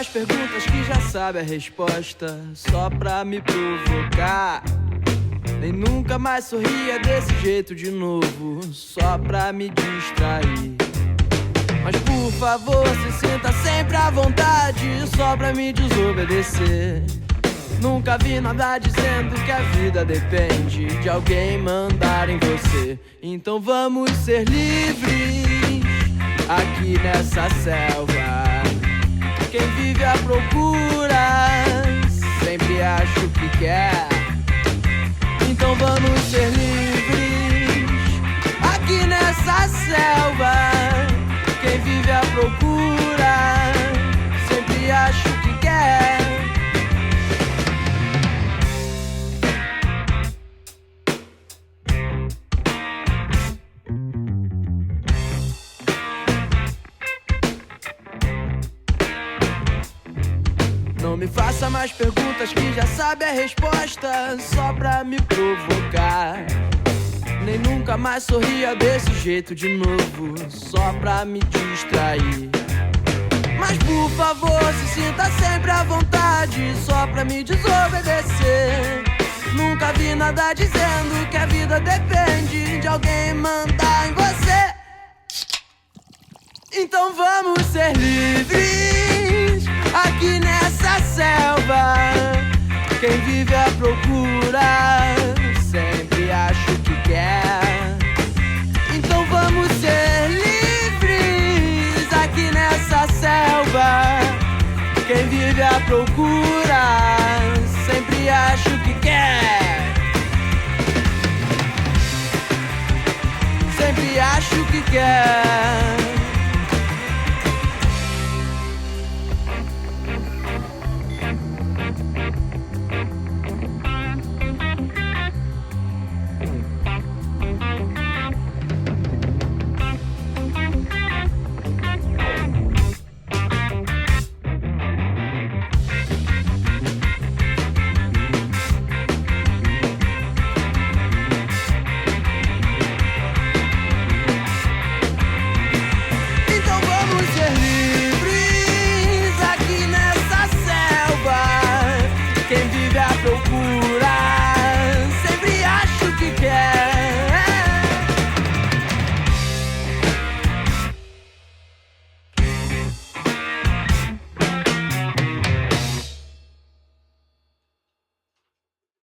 mais perguntas que já sabe a resposta, só pra me provocar. Nem nunca mais sorria desse jeito de novo, só pra me distrair. Mas por favor, se sinta sempre à vontade, só pra me desobedecer. Nunca vi nada dizendo que a vida depende de alguém mandar em você. Então vamos ser livres aqui nessa selva. Quem vive à procura sempre acha o que quer. Então vamos ser livres aqui nessa selva. Quem vive à procura sempre acha o que quer. Não me faça mais perguntas que já sabe a resposta, só pra me provocar. Nem nunca mais sorria desse jeito de novo, só pra me distrair. Mas por favor, se sinta sempre à vontade, só pra me desobedecer. Nunca vi nada dizendo que a vida depende de alguém mandar em você. Então vamos ser livres aqui nessa selva. Quem vive à procura sempre acha o que quer. Então vamos ser livres aqui nessa selva. Quem vive à procura sempre acha o que quer. Sempre acha o que quer.